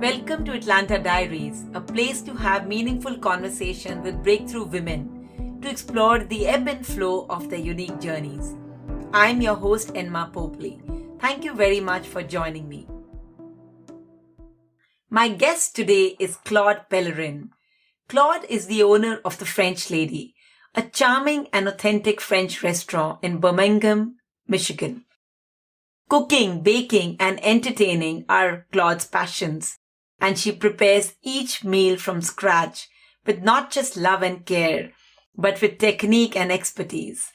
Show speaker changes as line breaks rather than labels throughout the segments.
Welcome to Atlanta Diaries, a place to have meaningful conversation with breakthrough women to explore the ebb and flow of their unique journeys. I'm your host, Enma Popley. Thank you very much for joining me. My guest today is Claude Pellerin. Claude is the owner of The French Lady, a charming and authentic French restaurant in Birmingham, Michigan. Cooking, baking, and entertaining are Claude's passions, and she prepares each meal from scratch with not just love and care, but with technique and expertise.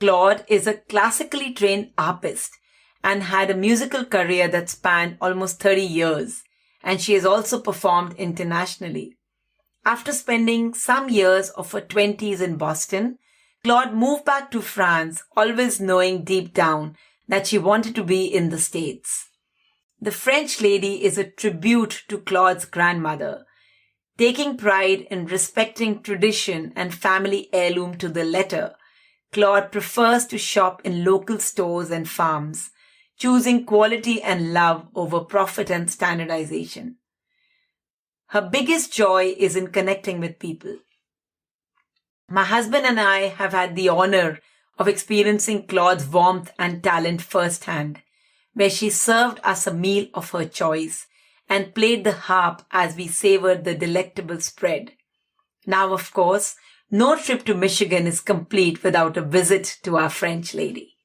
Claude is a classically trained harpist and had a musical career that spanned almost 30 years, and she has also performed internationally. After spending some years of her 20s in Boston, Claude moved back to France, always knowing deep down that she wanted to be in the States. The French Lady is a tribute to Claude's grandmother, taking pride in respecting tradition and family heirloom to the letter. Claude prefers to shop in local stores and farms, choosing quality and love over profit and standardization. Her biggest joy is in connecting with people. My husband and I have had the honor of experiencing Claude's warmth and talent firsthand, where she served us a meal of her choice and played the harp as we savored the delectable spread. Now, of course, no trip to Michigan is complete without a visit to our French Lady.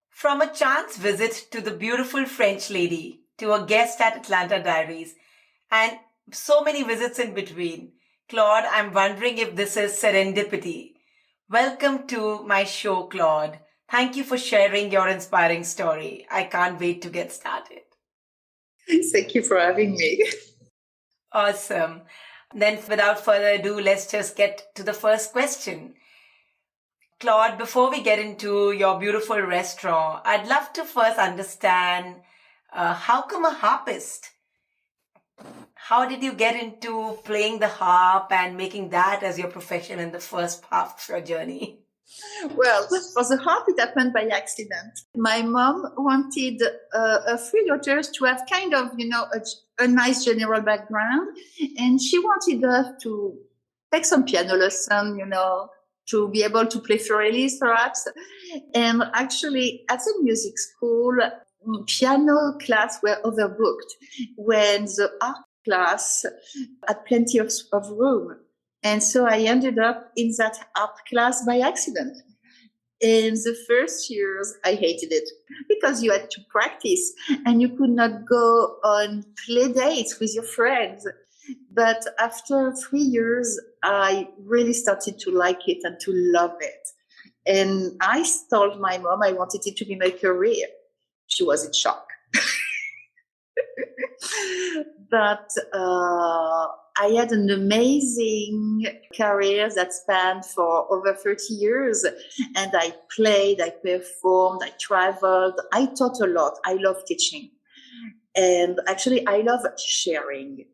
From a chance visit to the beautiful French Lady, to a guest at Atlanta Diaries, and so many visits in between, Claude, I'm wondering if this is serendipity. Welcome to my show, Claude. Thank you for sharing your inspiring story. I can't wait to get started.
Thank you for having me.
Awesome. Then without further ado, let's just get to the first question. Claude, before we get into your beautiful restaurant, I'd love to first understand how come a harpist? How did you get into playing the harp and making that as your profession in the first half of your journey?
Well, for the harp, it happened by accident. My mom wanted her three daughters to have kind of, a nice general background. And she wanted us to take some piano lesson, to be able to play Fiorelis perhaps. And actually, at the music school, piano class were overbooked when the art class had plenty of room. And so I ended up in that art class by accident. In the first years, I hated it because you had to practice and you could not go on play dates with your friends. But after 3 years, I really started to like it and to love it. And I told my mom I wanted it to be my career. She was in shock. But I had an amazing career that spanned for over 30 years. And I played, I performed, I traveled. I taught a lot. I love teaching. And actually, I love sharing.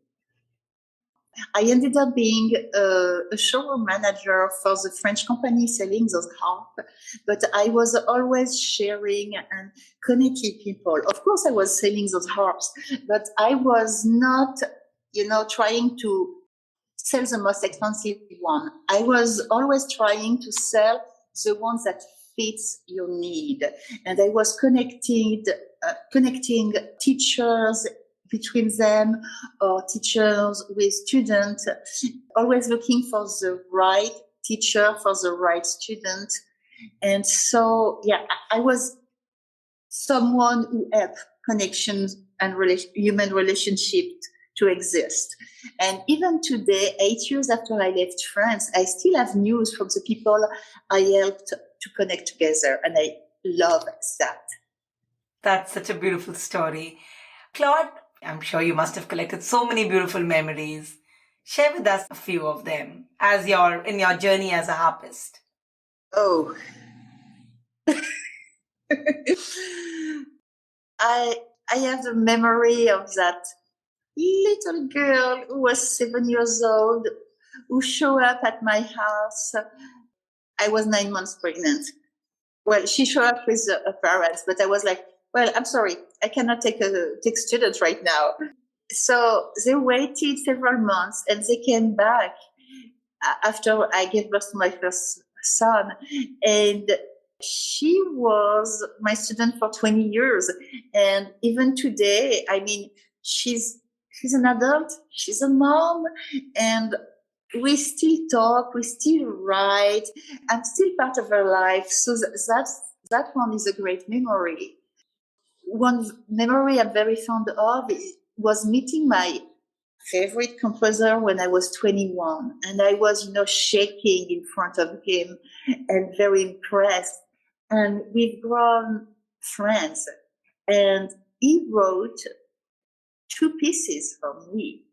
I ended up being a showroom manager for the French company selling those harps, but I was always sharing and connecting people. Of course, I was selling those harps, but I was not, trying to sell the most expensive one. I was always trying to sell the ones that fits your need. And I was connecting teachers between them or teachers with students, always looking for the right teacher for the right student. And so, I was someone who helped connections and human relationships to exist. And even today, 8 years after I left France, I still have news from the people I helped to connect together. And I love that.
That's such a beautiful story. Claude, I'm sure you must have collected so many beautiful memories. Share with us a few of them in your journey as a harpist.
Oh, I have the memory of that little girl who was 7 years old, who showed up at my house. I was 9 months pregnant. Well, she showed up with her parents, but I was like, well, I'm sorry, I cannot take students right now. So they waited several months and they came back after I gave birth to my first son. And she was my student for 20 years. And even today, I mean, she's an adult, she's a mom, and we still talk, we still write. I'm still part of her life. So that one is a great memory. One memory I'm very fond of was meeting my favorite composer when I was 21. And I was, shaking in front of him and very impressed. And we've grown friends. And he wrote 2 pieces for me.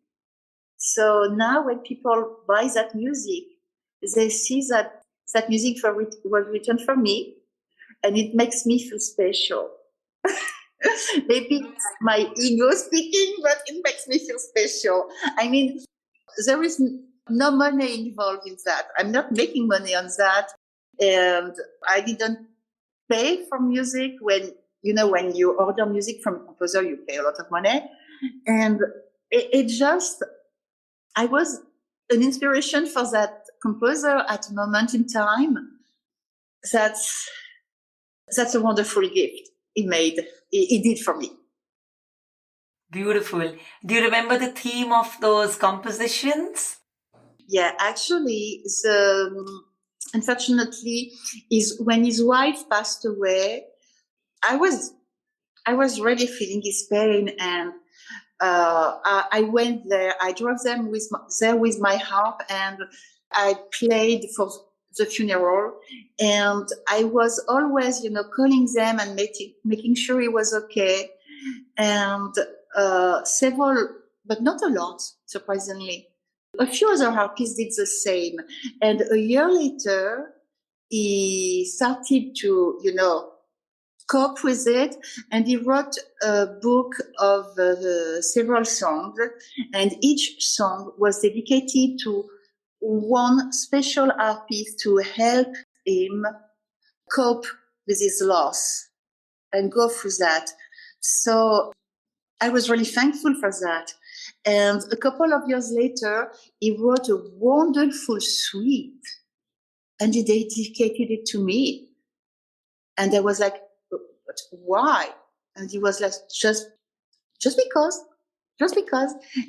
So now when people buy that music, they see that music was written for me, and it makes me feel special. Maybe it's my ego speaking, but it makes me feel special. I mean, there is no money involved in that. I'm not making money on that. And I didn't pay for music. When you order music from a composer, you pay a lot of money. And it just, I was an inspiration for that composer at a moment in time. That's a wonderful gift he did for me.
Beautiful. Do you remember the theme of those compositions?
Yeah, actually, unfortunately, is when his wife passed away. I was really feeling his pain, and I went there. I drove them with my harp, and I played for the funeral. And I was always, calling them and making sure he was okay. And several, but not a lot, surprisingly. A few other harpists did the same. And a year later, he started to, cope with it. And he wrote a book of several songs. And each song was dedicated to one special harpist to help him cope with his loss and go through that. So I was really thankful for that. And a couple of years later, he wrote a wonderful suite and he dedicated it to me. And I was like, but why? And he was like, just because.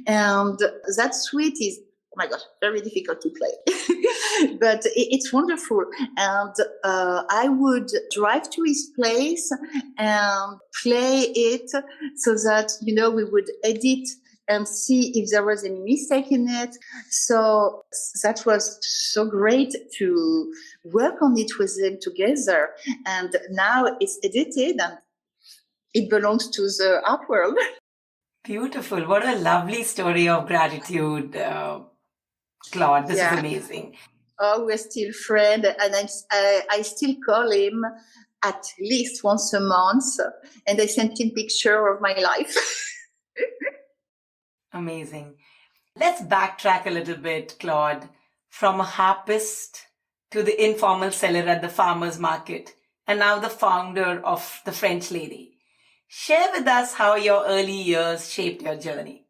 And that suite is, oh my gosh, very difficult to play, but it's wonderful. And I would drive to his place and play it so that, we would edit and see if there was any mistake in it. So that was so great to work on it with them together. And now it's edited and it belongs to the art world.
Beautiful. What a lovely story of gratitude, Claude. This is amazing.
Oh, we're still friends, and I still call him at least once a month, and I sent him picture of my life.
Amazing. Let's backtrack a little bit, Claude, from a harpist to the informal seller at the farmer's market, and now the founder of the French Lady. Share with us how your early years shaped your journey.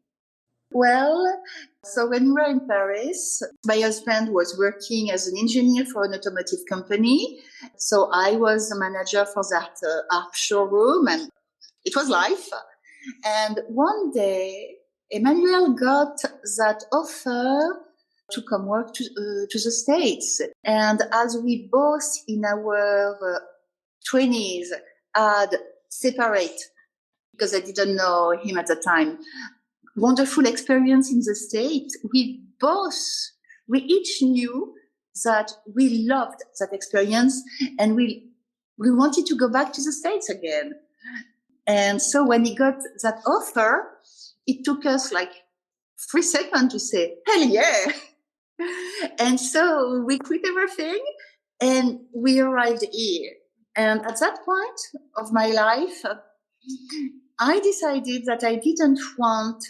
Well, so when we were in Paris, my husband was working as an engineer for an automotive company. So I was the manager for that art showroom, and it was life. And one day, Emmanuel got that offer to come work to the States. And as we both in our 20s had separate, because I didn't know him at the time, wonderful experience in the States, we each knew that we loved that experience and we wanted to go back to the States again. And so when he got that offer, it took us like 3 seconds to say, hell yeah. And so we quit everything and we arrived here. And at that point of my life, I decided that I didn't want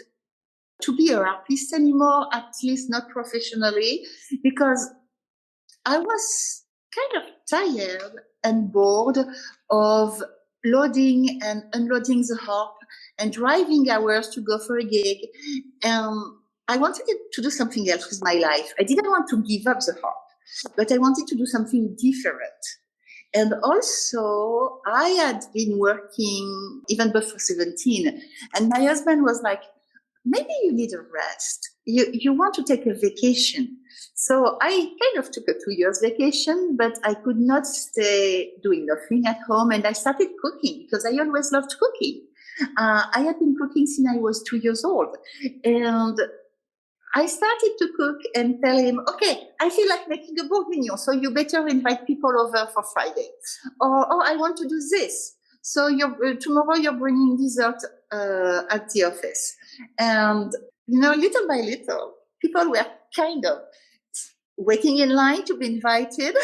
to be a harpist anymore, at least not professionally, because I was kind of tired and bored of loading and unloading the harp and driving hours to go for a gig. I wanted to do something else with my life. I didn't want to give up the harp, but I wanted to do something different. And also, I had been working even before 17, and my husband was like, maybe you need a rest. You want to take a vacation. So I kind of took a 2 years vacation, but I could not stay doing nothing at home. And I started cooking because I always loved cooking. I had been cooking since I was 2 years old. And I started to cook and tell him, okay, I feel like making a bourguignon, so you better invite people over for Friday. Or, oh, I want to do this. So tomorrow you're bringing dessert at the office. And, little by little, people were kind of waiting in line to be invited.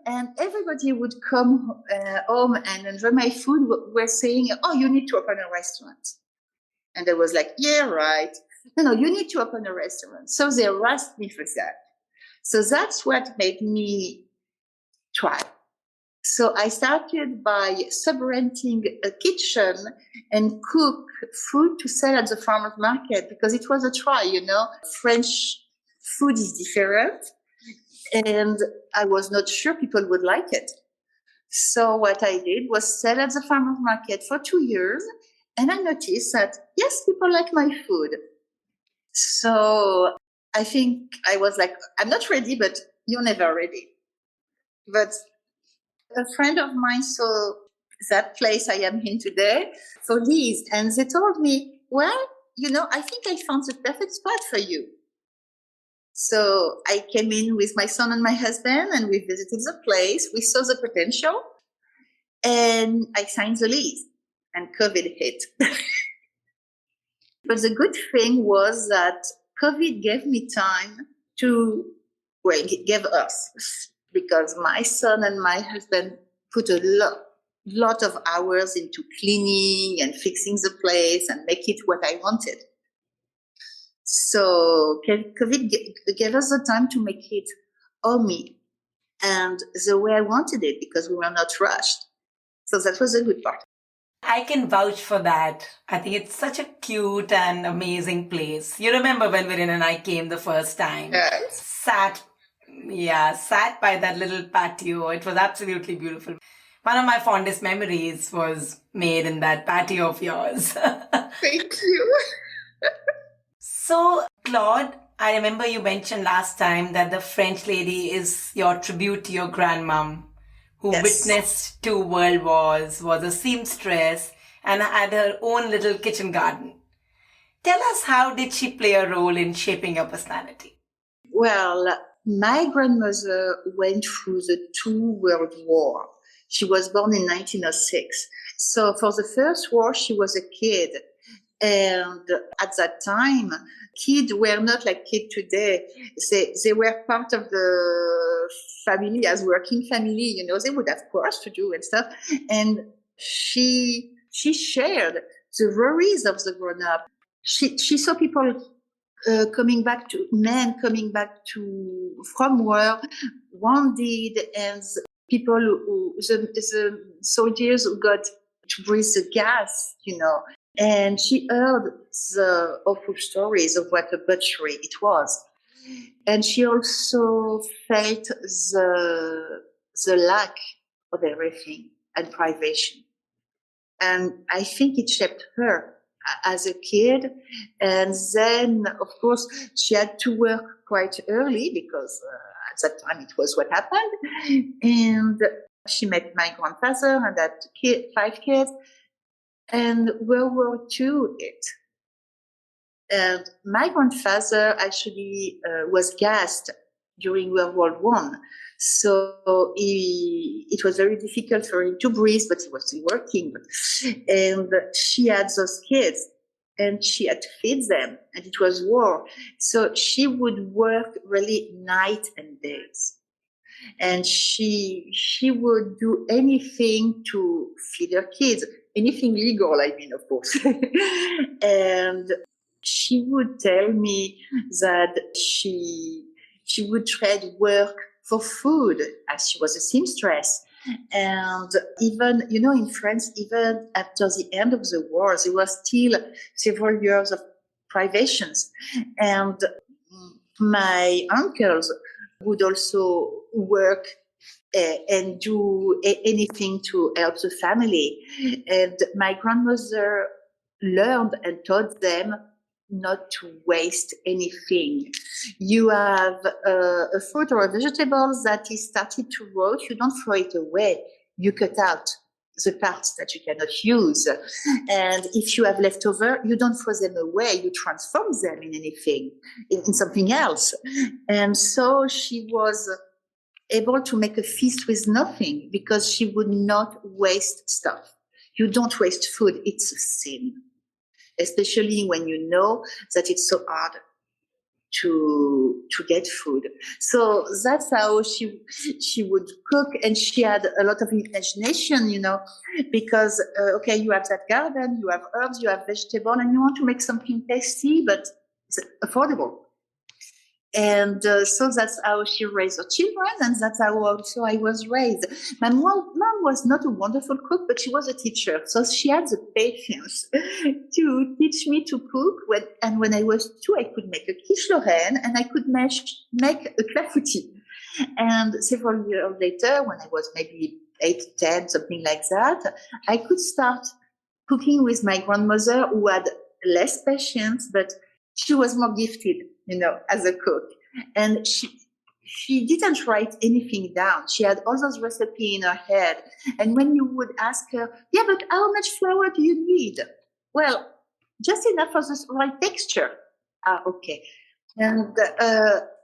And everybody would come home and enjoy my food. Were saying, oh, you need to open a restaurant. And I was like, yeah, right. No, you need to open a restaurant. So they asked me for that. So that's what made me try. So I started by sub-renting a kitchen and cook food to sell at the farmer's market because it was a try, French food is different. And I was not sure people would like it. So what I did was sell at the farmer's market for 2 years. And I noticed that, yes, people like my food. So I think I was like, I'm not ready, but you're never ready. But a friend of mine saw that place I am in today for Liz, and they told me, well, I think I found the perfect spot for you. So I came in with my son and my husband, and we visited the place. We saw the potential, and I signed the lease, and COVID hit. But the good thing was that COVID gave me time gave us, because my son and my husband put a lot of hours into cleaning and fixing the place and make it what I wanted. So COVID gave us the time to make it all me and the way I wanted it, because we were not rushed. So that was a good part.
I can vouch for that. I think it's such a cute and amazing place. You remember when Viren and I came the first time?
Yes.
Sat by that little patio. It was absolutely beautiful. One of my fondest memories was made in that patio of yours.
Thank you.
So, Claude, I remember you mentioned last time that the French lady is your tribute to your grandmom, who witnessed 2 world wars, was a seamstress, and had her own little kitchen garden. Tell us, how did she play a role in shaping your personality?
Well, my grandmother went through the 2 world wars. She was born in 1906. So for the first war, she was a kid. And at that time, kids were not like kids today. They were part of the family as working family. They would have course to do and stuff. And she shared the worries of the grown-up. She saw people men coming back from war, wounded, and people the soldiers who got to breathe the gas, And she heard the awful stories of what a butchery it was. And she also felt the lack of everything and privation. And I think it shaped her as a kid. And then, of course, she had to work quite early because at that time it was what happened. And she met my grandfather and had 5 kids. And World War II hit. And my grandfather actually was gassed during World War I. So it was very difficult for him to breathe, but he was still working. And she had those kids, and she had to feed them, and it was war. So she would work really night and days. And she would do anything to feed her kids, anything legal, of course. And she would tell me that she would trade work for food, as she was a seamstress. And even, in France, even after the end of the war, there was still several years of privations. And my uncles would also work and do anything to help the family. And my grandmother learned and taught them not to waste anything. You have a fruit or a vegetable that is started to rot, you don't throw it away. You cut out the parts that you cannot use. And if you have leftover, you don't throw them away. You transform them in anything, in something else. And so she was able to make a feast with nothing because she would not waste stuff. You don't waste food. It's a sin, especially when you know that it's so hard to get food. So that's how she would cook, and she had a lot of imagination, because okay, you have that garden, you have herbs, you have vegetable, and you want to make something tasty but it's affordable. And so that's how she raised her children, and that's how also I was raised. My mom was not a wonderful cook, but she was a teacher, so she had the patience to teach me to cook. When I was 2, I could make a quiche Lorraine, and I could make a clafoutis. And several years later, when I was maybe 8, 10, something like that, I could start cooking with my grandmother, who had less patience, but she was more gifted, as a cook. And she didn't write anything down. She had all those recipes in her head. And when you would ask her, yeah, but how much flour do you need? Well, just enough for the right texture. Okay. And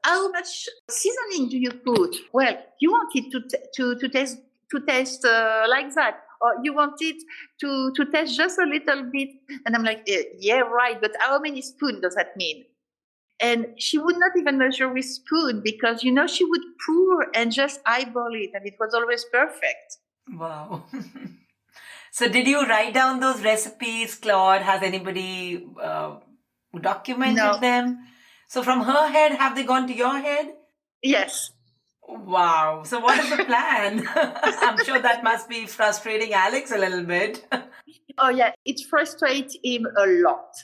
how much seasoning do you put? Well, you want it to taste like that, or you want it to taste just a little bit. And I'm like, yeah, right. But how many spoons does that mean? And she would not even measure with spoon because, she would pour and just eyeball it, and it was always perfect.
Wow. So did you write down those recipes, Claude? Has anybody documented them? So from her head, have they gone to your head?
Yes.
Wow. So what is the plan? I'm sure that must be frustrating Alex a little bit.
Oh, yeah. It frustrates him a lot.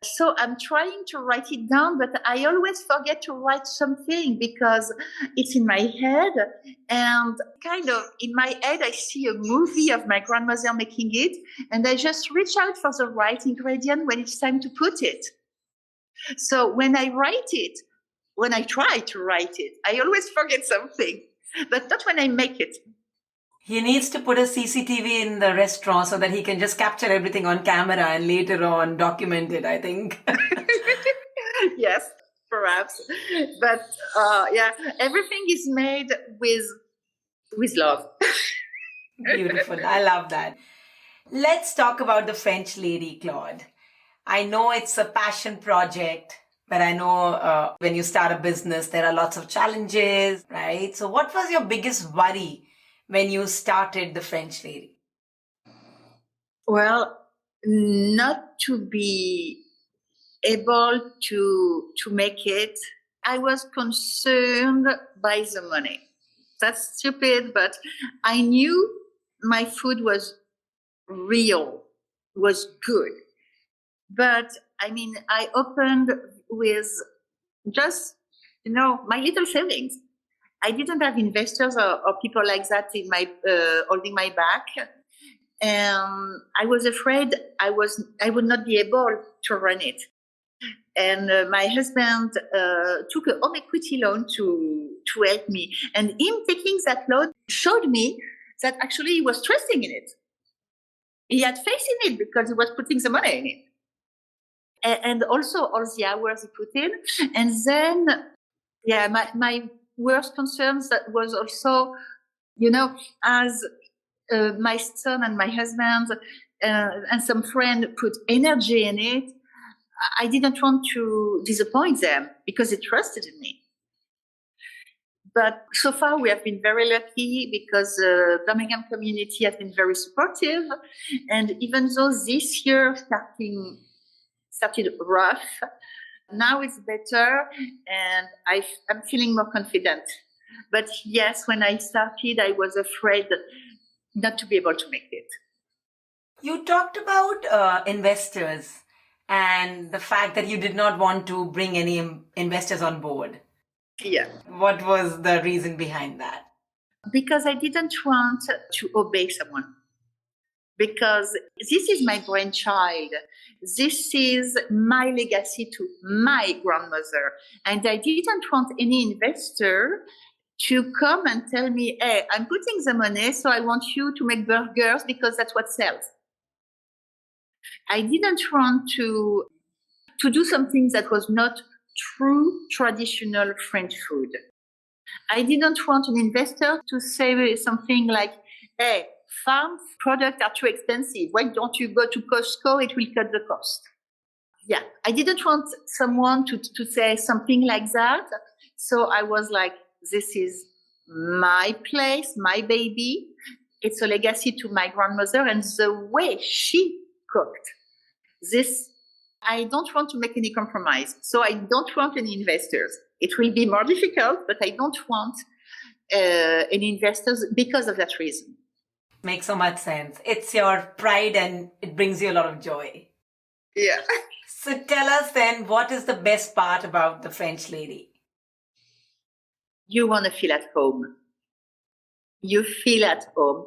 So I'm trying to write it down, but I always forget to write something because it's in my head. And kind of in my head, I see a movie of my grandmother making it. And I just reach out for the right ingredient when it's time to put it. So when I try to write it, I always forget something, but not when I make it.
He needs to put a CCTV in the restaurant so that he can just capture everything on camera and later on document it, I think.
Yes, perhaps. But yeah, everything is made with love.
Beautiful. I love that. Let's talk about the French lady, Claude. I know it's a passion project, but I know when you start a business, there are lots of challenges, right? So what was your biggest worry when you started the French lady?
Well, not to be able to make it. I was concerned by the money. That's stupid, but I knew my food was real, was good. But I opened with just, my little savings. I didn't have investors or people like that in my holding my back. And I was afraid I would not be able to run it. And my husband took a home equity loan to help me. And him taking that loan showed me that actually he was trusting in it. He had faith in it because he was putting the money in it. And also all the hours he put in. And then, yeah, my worst concerns that was also, as my son and my husband and some friend put energy in it, I didn't want to disappoint them because they trusted in me. But so far, we have been very lucky because the Birmingham community has been very supportive. And even though this year started rough, now it's better, and I'm feeling more confident But yes, when I started, I was afraid not to be able to make it.
You talked about investors and the fact that you did not want to bring any investors on board.
Yeah.
What was the reason behind that?
Because I didn't want to obey someone. Because this is my brainchild. This is my legacy to my grandmother. And I didn't want any investor to come and tell me, hey, I'm putting the money, so I want you to make burgers because that's what sells. I didn't want to do something that was not true traditional French food. I didn't want an investor to say something like, hey, farm products are too expensive. Why don't you go to Costco? It will cut the cost. Yeah, I didn't want someone to say something like that. So I was like, this is my place, my baby. It's a legacy to my grandmother and the way she cooked. This, I don't want to make any compromise. So I don't want any investors. It will be more difficult, but I don't want any investors because of that reason.
Makes so much sense. It's your pride and it brings you a lot of joy.
Yeah.
So tell us then, what is the best part about the French lady?
You want to feel at home. You feel at home.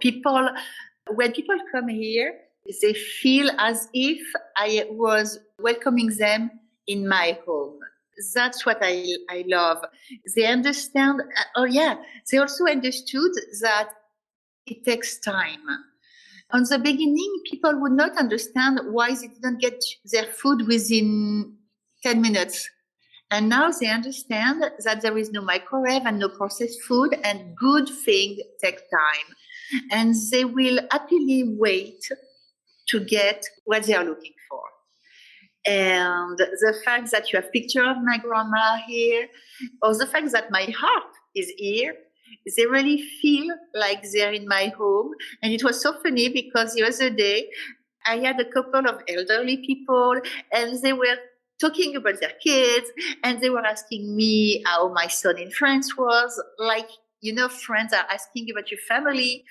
When people come here, they feel as if I was welcoming them in my home. That's what I love. They understand. They also understood that it takes time. On the beginning, people would not understand why they didn't get their food within 10 minutes. And now they understand that there is no microwave and no processed food, and good things take time. And they will happily wait to get what they are looking for. And the fact that you have picture of my grandma here, or the fact that my heart is here, they really feel like they're in my home. And it was so funny because the other day I had a couple of elderly people and they were talking about their kids and they were asking me how my son in France was. Like, friends are asking about your family.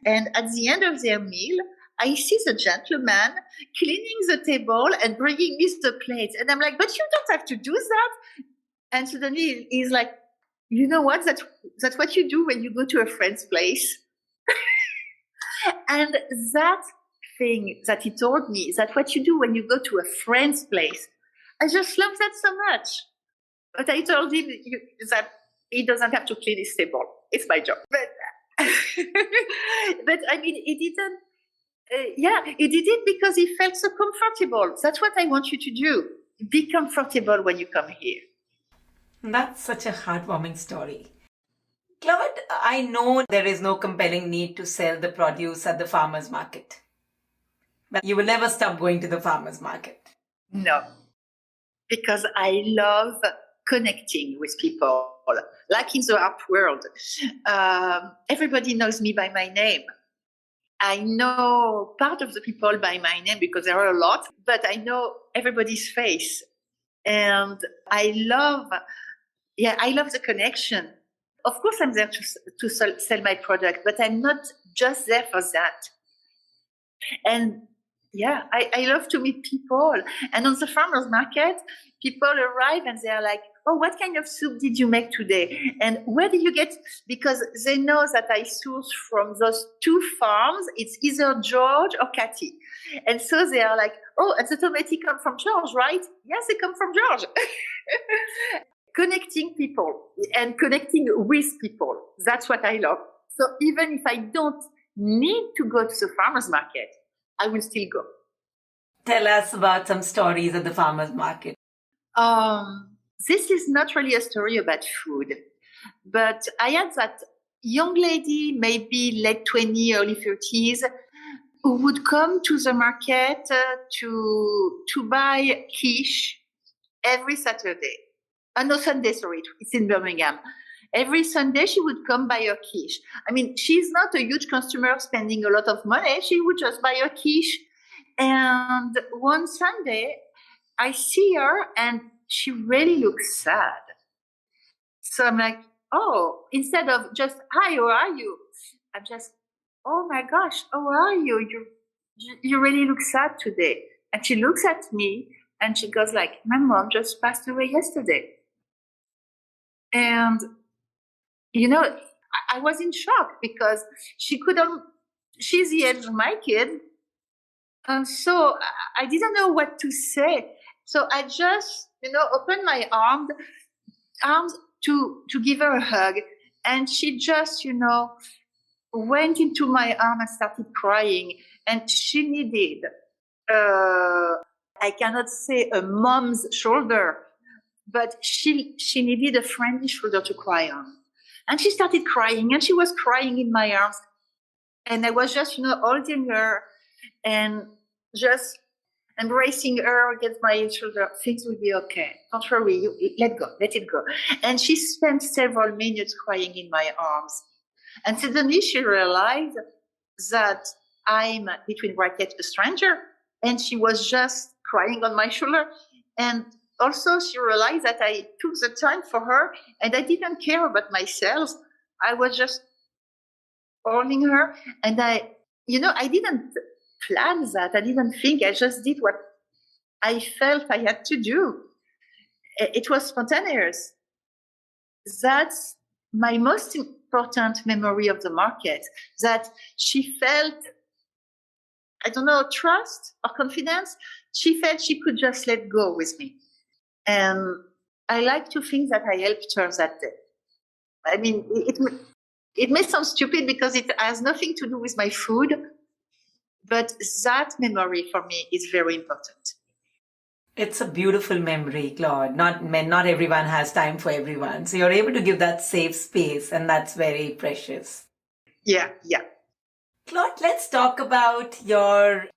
And at the end of their meal, I see the gentleman cleaning the table and bringing me the plates. And I'm like, but you don't have to do that. And suddenly he's like, you know what? That's what you do when you go to a friend's place. And that thing that he told me, is that what you do when you go to a friend's place. I just love that so much. But I told him that he doesn't have to clean his table. It's my job. But, but I mean, he didn't. He did it because he felt so comfortable. That's what I want you to do. Be comfortable when you come here.
That's such a heartwarming story. Claude, I know there is no compelling need to sell the produce at the farmer's market. But you will never stop going to the farmer's market.
No, because I love connecting with people. Like in the art world, everybody knows me by my name. I know part of the people by my name because there are a lot, but I know everybody's face. And I love the connection. Of course, I'm there to sell my product, but I'm not just there for that. And I love to meet people. And on the farmer's market, people arrive and they are like, oh, what kind of soup did you make today? And where did you get? Because they know that I source from those two farms. It's either George or Cathy. And so they are like, oh, and the tomatoes come from George, right? Yes, they come from George. Connecting people and connecting with people. That's what I love. So even if I don't need to go to the farmer's market, I will still go.
Tell us about some stories at the farmer's market.
This is not really a story about food, but I had that young lady, maybe late 20s, early 30s, who would come to the market to buy quiche every Saturday. No, Sunday, sorry. It's in Birmingham. Every Sunday, she would come buy her quiche. I mean, she's not a huge customer spending a lot of money. She would just buy her quiche. And one Sunday, I see her and she really looks sad. So I'm like, oh, instead of just, hi, how are you? I'm just, oh my gosh, how are you? You really look sad today. And she looks at me and she goes like, my mom just passed away yesterday. And, I was in shock because she couldn't, she's the age of my kid. And so I didn't know what to say. So I just, opened my arms to give her a hug. And she just, went into my arm and started crying. And she needed, I cannot say a mom's shoulder, but she needed a friendly shoulder to cry on. And she started crying, and she was crying in my arms. And I was just, holding her and just embracing her against my shoulder. Things will be okay. Don't worry. Let it go. And she spent several minutes crying in my arms. And suddenly she realized that I'm, between brackets, a stranger. And she was just crying on my shoulder. And also she realized that I took the time for her and I didn't care about myself. I was just holding her. And I didn't plan that. I didn't think. I just did what I felt I had to do. It was spontaneous. That's my most important memory of the market, that she felt, I don't know, trust or confidence. She felt she could just let go with me. And I like to think that I helped her that day. I mean, it may sound stupid because it has nothing to do with my food, but that memory for me is very important.
It's a beautiful memory, Claude. Not everyone has time for everyone. So you're able to give that safe space, and that's very precious.
Yeah.
Claude, let's talk about your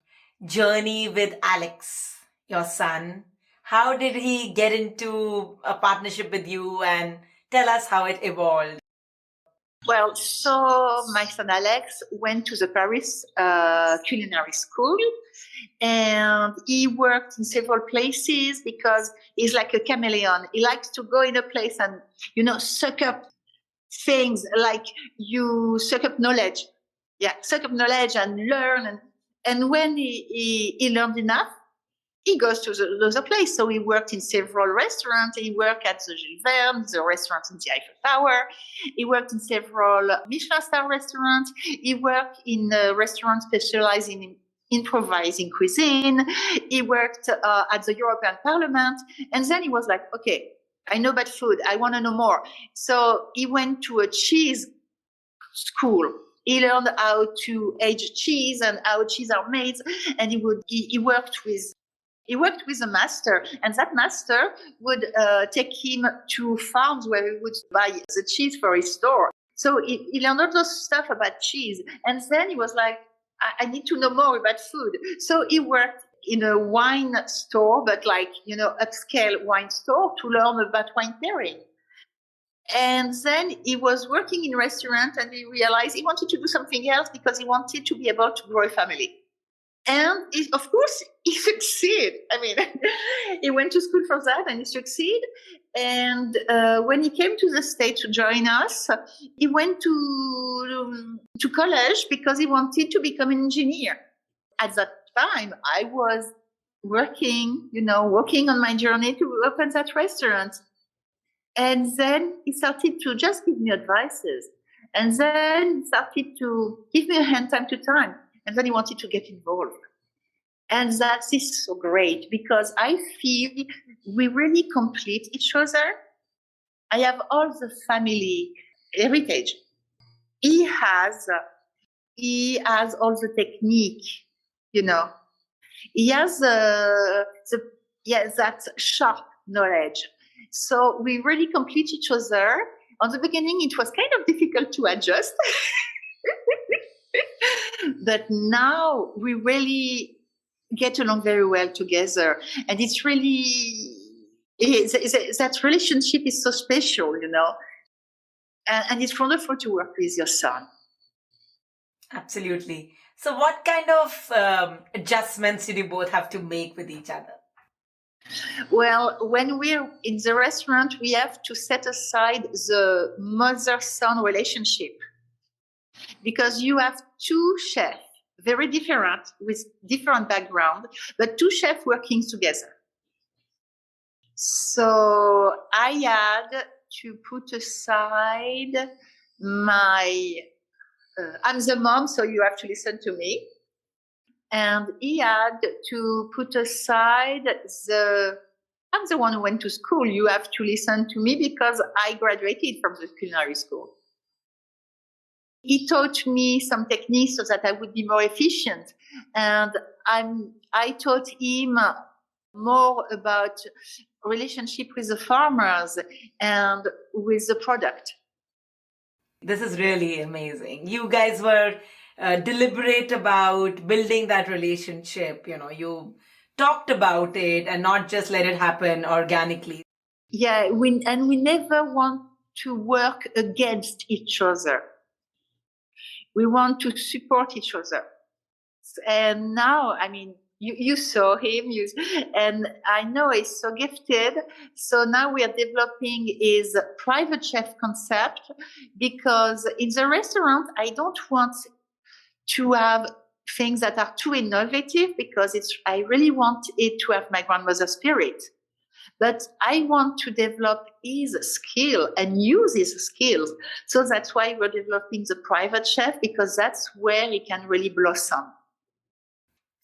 journey with Alex, your son. How did he get into a partnership with you, and tell us how it evolved?
Well, so my son Alex went to the Paris culinary school, and he worked in several places because he's like a chameleon. He likes to go in a place and, suck up things, like you suck up knowledge. Yeah, suck up knowledge and learn. And when he learned enough, he goes to the other place. So he worked in several restaurants. He worked at the Jules Verne, the restaurant in the Eiffel Tower. He worked in several Michelin star restaurants. He worked in a restaurant specializing in improvising cuisine. He worked at the European Parliament. And then he was like, okay, I know about food. I want to know more. So he went to a cheese school. He learned how to age cheese and how cheese are made. And he worked with a master, and that master would take him to farms where he would buy the cheese for his store. So he learned all those stuff about cheese. And then he was like, I need to know more about food. So he worked in a wine store, but upscale wine store, to learn about wine pairing. And then he was working in a restaurant, and he realized he wanted to do something else because he wanted to be able to grow a family. And of course, he succeeded. I mean, he went to school for that and he succeeded. And when he came to the States to join us, he went to college because he wanted to become an engineer. At that time, I was working on my journey to open that restaurant. And then he started to just give me advices. And then he started to give me a hand time to time. And then he wanted to get involved. And that is so great because I feel we really complete each other. I have all the family heritage. He has all the technique, He has that sharp knowledge. So we really complete each other. On the beginning, it was kind of difficult to adjust. But now we really get along very well together. And it's really, that relationship is so special, and it's wonderful to work with your son.
Absolutely. So what kind of adjustments did you both have to make with each other?
Well, when we're in the restaurant, we have to set aside the mother-son relationship because you have two chefs, very different, with different background, but two chefs working together. So I had to put aside I'm the mom, so you have to listen to me. And he had to put aside I'm the one who went to school. You have to listen to me because I graduated from the culinary school. He taught me some techniques so that I would be more efficient. And I taught him more about relationship with the farmers and with the product.
This is really amazing. You guys were deliberate about building that relationship. You talked about it and not just let it happen organically.
Yeah, we never want to work against each other. We want to support each other. And now, I mean, you saw him, and I know he's so gifted. So now we are developing his private chef concept because in the restaurant, I don't want to have things that are too innovative because I really want it to have my grandmother's spirit. But I want to develop his skill and use his skills. So that's why we're developing the private chef, because that's where he can really blossom.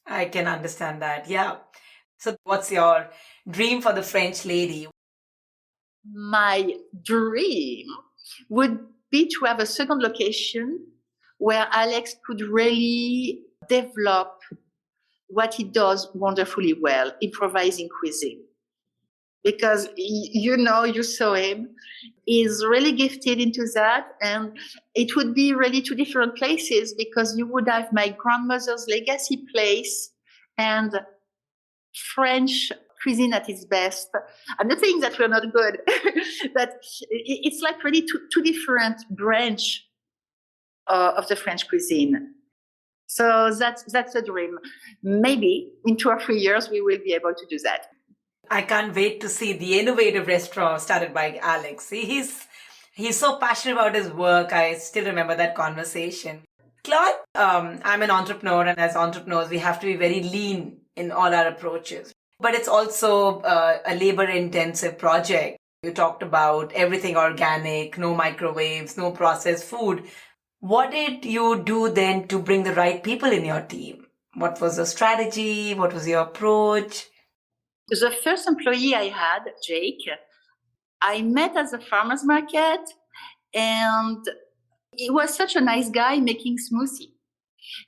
I can understand that. Yeah. So what's your dream for the French lady?
My dream would be to have a second location where Alex could really develop what he does wonderfully well, improvising cuisine. Because, you saw him, he's really gifted into that. And it would be really two different places because you would have my grandmother's legacy place and French cuisine at its best. I'm not saying that we're not good, but it's like really two different branch of the French cuisine. So that's a dream. Maybe in 2 or 3 years, we will be able to do that.
I can't wait to see the innovative restaurant started by Alex. He's so passionate about his work. I still remember that conversation. Claude, I'm an entrepreneur, and as entrepreneurs, we have to be very lean in all our approaches. But it's also a labor-intensive project. You talked about everything organic, no microwaves, no processed food. What did you do then to bring the right people in your team? What was the strategy? What was your approach?
The first employee I had, Jake, I met at the farmer's market, and he was such a nice guy making smoothie.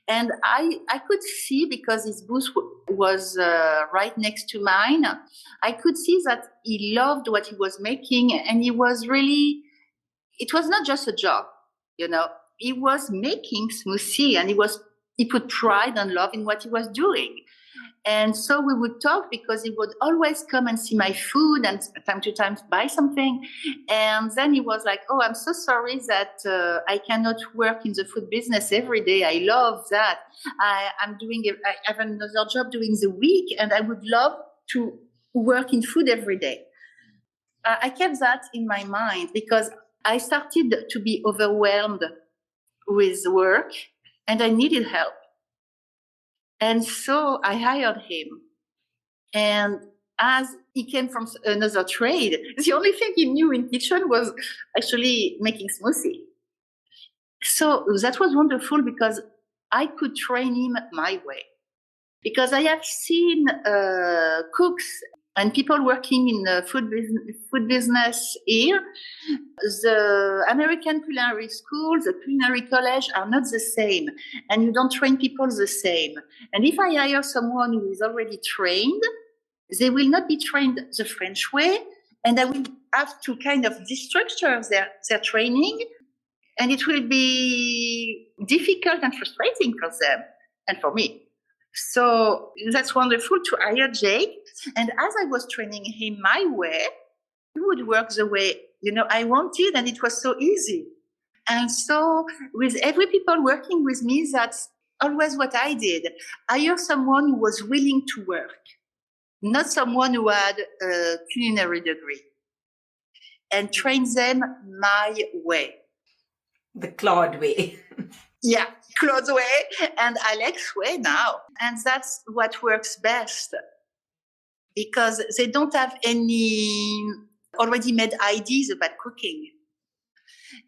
And I could see, because his booth was right next to mine, I could see that he loved what he was making, and it was not just a job, He was making smoothie, and he put pride and love in what he was doing. And so we would talk because he would always come and see my food and time to time buy something. And then he was like, "Oh, I'm so sorry that I cannot work in the food business every day. I love that. I have another job during the week, and I would love to work in food every day." I kept that in my mind because I started to be overwhelmed with work and I needed help. And so I hired him. And as he came from another trade, the only thing he knew in kitchen was actually making smoothie. So that was wonderful because I could train him my way. Because I have seen cooks and people working in the food business here. The American culinary school, the culinary college are not the same, and you don't train people the same. And if I hire someone who is already trained, they will not be trained the French way, and I will have to kind of destructure their training, and it will be difficult and frustrating for them and for me. So that's wonderful to hire Jake. And as I was training him my way, he would work the way, I wanted, and it was so easy. And so with every people working with me, that's always what I did. Hire someone who was willing to work. not someone who had a culinary degree, and train them my way.
The Claude way.
Yeah, Claude's way and Alex's way now. And that's what works best because they don't have any already made ideas about cooking.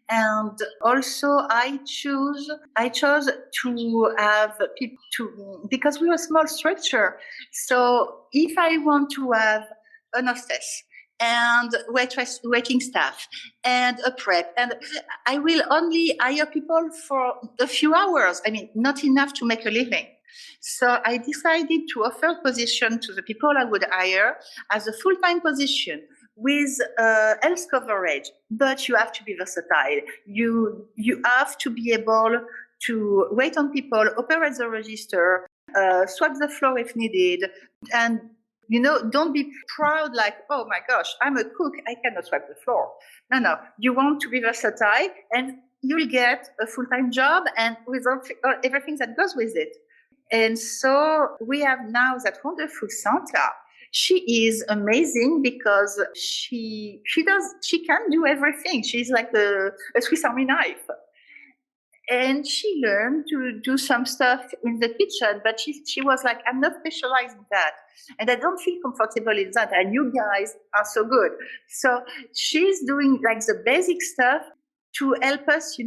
And also I chose to have people because we're a small structure. So if I want to have an hostess and waiting staff and a prep, and I will only hire people for a few hours. I mean, not enough to make a living. So I decided to offer a position to the people I would hire as a full-time position with health coverage, but you have to be versatile. You have to be able to wait on people, operate the register, swap the floor if needed, and don't be proud like, oh my gosh, I'm a cook, I cannot swipe the floor. No, you want to be versatile, and you'll get a full-time job and with everything that goes with it. And so we have now that wonderful Santa. She is amazing because she can do everything. She's like a Swiss Army knife. And she learned to do some stuff in the kitchen, but she was like, I'm not specialized in that. And I don't feel comfortable in that. And you guys are so good. So she's doing like the basic stuff to help us,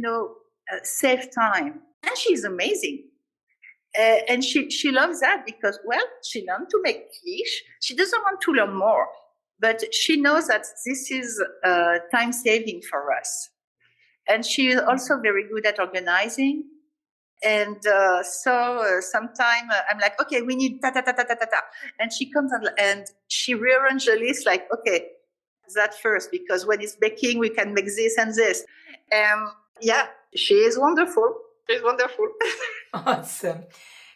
save time. And she's amazing. And she loves that because, well, she learned to make quiche. She doesn't want to learn more, but she knows that this is time saving for us. And she is also very good at organizing. And so sometimes I'm like, okay, we need ta ta ta ta ta ta ta. And she comes and she rearranges the list like, okay, that first, because when it's baking, we can make this and this. Yeah, she is wonderful. She's wonderful.
Awesome.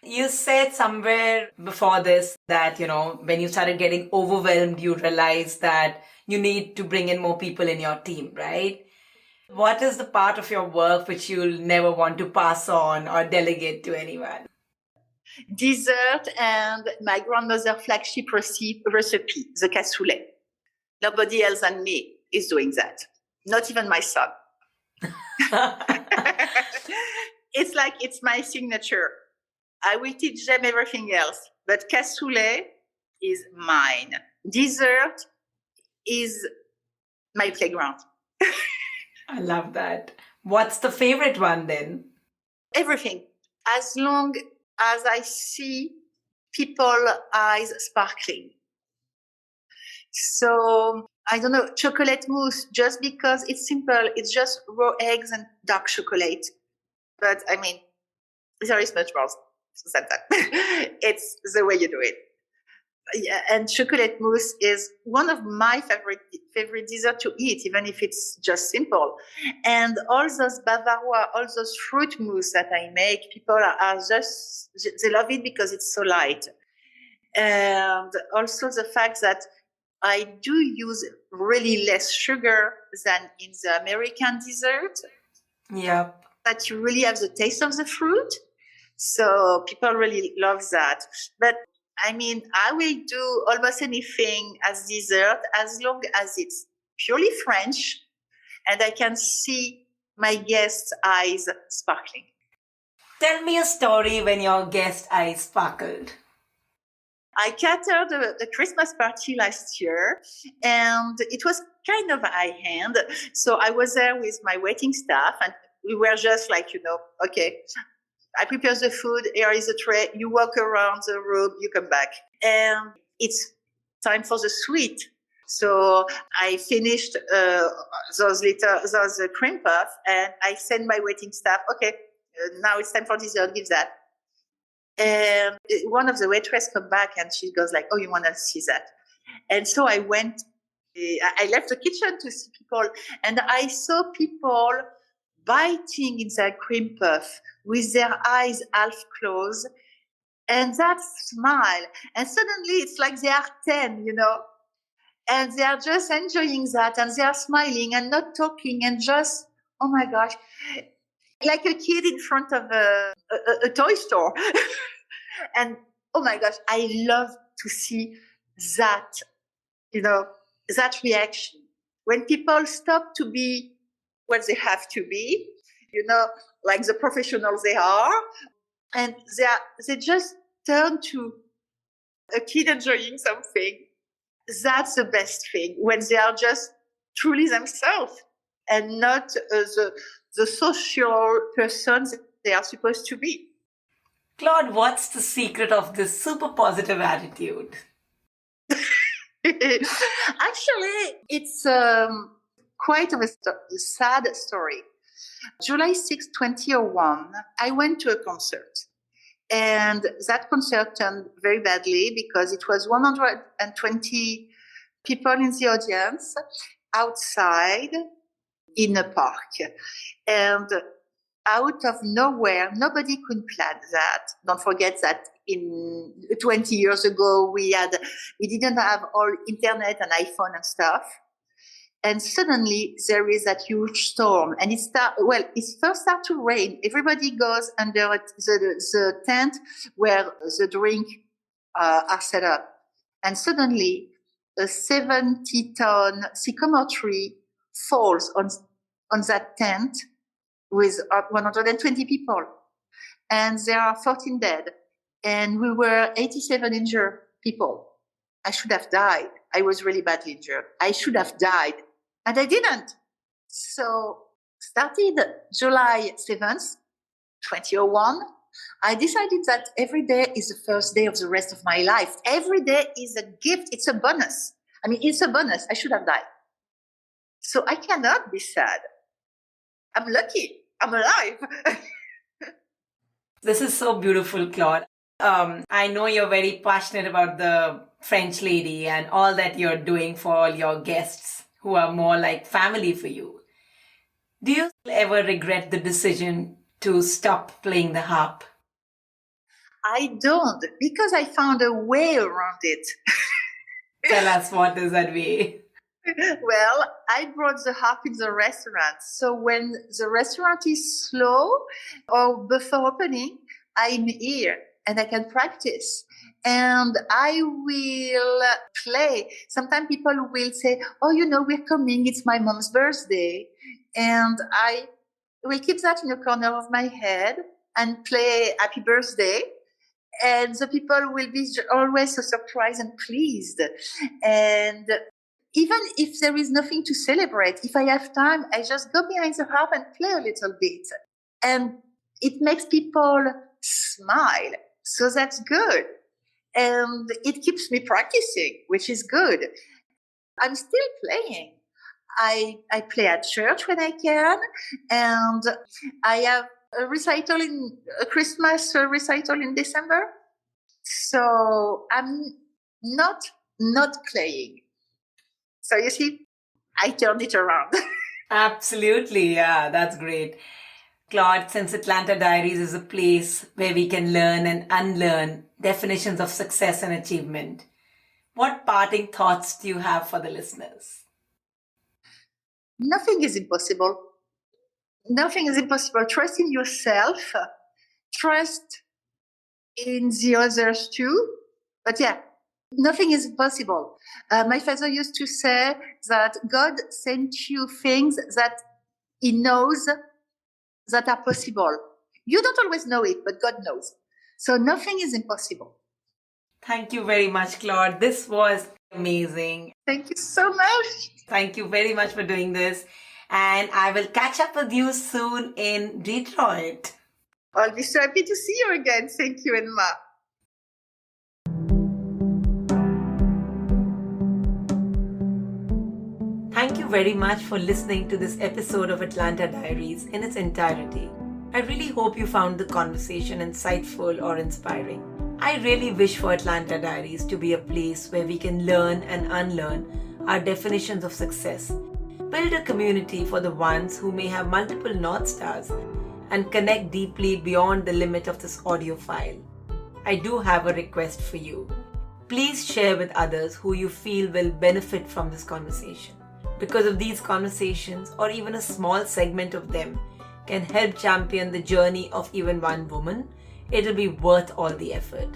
You said somewhere before this that, when you started getting overwhelmed, you realized that you need to bring in more people in your team, right? What is the part of your work which you'll never want to pass on or delegate to anyone?
Dessert and my grandmother's flagship recipe, the cassoulet. Nobody else than me is doing that. Not even my son. It's my signature. I will teach them everything else, but cassoulet is mine. Dessert is my playground.
I love that. What's the favorite one then?
Everything. As long as I see people's eyes sparkling. So, I don't know, chocolate mousse, just because it's simple. It's just raw eggs and dark chocolate. But I mean, there is much more than that. It's the way you do it. Yeah, and chocolate mousse is one of my favorite dessert to eat, even if it's just simple. And all those Bavarois, all those fruit mousse that I make, people are just, they love it because it's so light. And also the fact that I do use really less sugar than in the American dessert.
Yeah.
But you really have the taste of the fruit. So people really love that. But I mean, I will do almost anything as dessert as long as it's purely French and I can see my guests' eyes sparkling.
Tell me a story when your guest eyes sparkled.
I catered the Christmas party last year and it was kind of high-end. So I was there with my waiting staff and we were just like, okay, I prepare the food, here is the tray, you walk around the room, you come back. And it's time for the sweet. So I finished those cream puff and I sent my waiting staff, okay, now it's time for dessert, give that. And one of the waitress come back and she goes like, oh, you want to see that? And so I left the kitchen to see people and I saw people biting in their cream puff with their eyes half closed and that smile. And suddenly it's like they are 10, and they are just enjoying that and they are smiling and not talking and just, oh my gosh, like a kid in front of a toy store. And oh my gosh, I love to see that, that reaction. When people stop to be what they have to be, like the professionals they are, and they just turn to a kid enjoying something. That's the best thing, when they are just truly themselves and not the social persons they are supposed to be.
Claude, what's the secret of this super positive attitude?
Actually, it's quite of a sad story. July 6, 2001, I went to a concert. And that concert turned very badly because it was 120 people in the audience outside in a park. And out of nowhere, nobody could plan that. Don't forget that in 20 years ago, we didn't have all internet and iPhone and stuff. And suddenly there is that huge storm, and it first started to rain. Everybody goes under the tent where the drink are set up. And suddenly a 70-ton sycamore tree falls on that tent with 120 people. And there are 14 dead. And we were 87 injured people. I should have died. I was really badly injured. I should have died. And I didn't. So started July 7th, 2001. I decided that every day is the first day of the rest of my life. Every day is a gift. It's a bonus. It's a bonus. I should have died. So I cannot be sad. I'm lucky. I'm alive.
This is so beautiful, Claude. I know you're very passionate about the French lady and all that you're doing for all your guests who are more like family for you. Do you ever regret the decision to stop playing the harp?
I don't, because I found a way around it.
Tell us, what is that way?
Well, I brought the harp in the restaurant. So when the restaurant is slow or before opening, I'm here and I can practice. And I will play. Sometimes people will say, oh, we're coming. It's my mom's birthday. And I will keep that in the corner of my head and play happy birthday. And the people will be always so surprised and pleased. And even if there is nothing to celebrate, if I have time, I just go behind the harp and play a little bit. And it makes people smile. So that's good. And it keeps me practicing, which is good. I'm still playing. I play at church when I can. And I have a Christmas recital in December. So I'm not playing. So you see, I turned it around.
Absolutely. Yeah, that's great. Claude, since Atlanta Diaries is a place where we can learn and unlearn definitions of success and achievement, what parting thoughts do you have for the listeners?
Nothing is impossible. Nothing is impossible. Trust in yourself. Trust in the others too. But yeah, nothing is impossible. My father used to say that God sent you things that he knows that are possible. You don't always know it, but God knows. So nothing is impossible.
Thank you very much, Claude. This was amazing.
Thank you so much.
Thank you very much for doing this. And I will catch up with you soon in Detroit.
I'll be so happy to see you again. Thank you, Emma.
Thank you very much for listening to this episode of Atlanta Diaries in its entirety. I really hope you found the conversation insightful or inspiring. I really wish for Atlanta Diaries to be a place where we can learn and unlearn our definitions of success, build a community for the ones who may have multiple North Stars, and connect deeply beyond the limit of this audio file. I do have a request for you. Please share with others who you feel will benefit from this conversation. Because of these conversations, or even a small segment of them, can help champion the journey of even one woman, it'll be worth all the effort.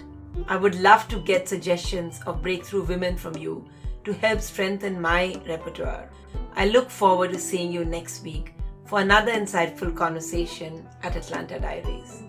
I would love to get suggestions of breakthrough women from you to help strengthen my repertoire. I look forward to seeing you next week for another insightful conversation at Atlanta Diaries.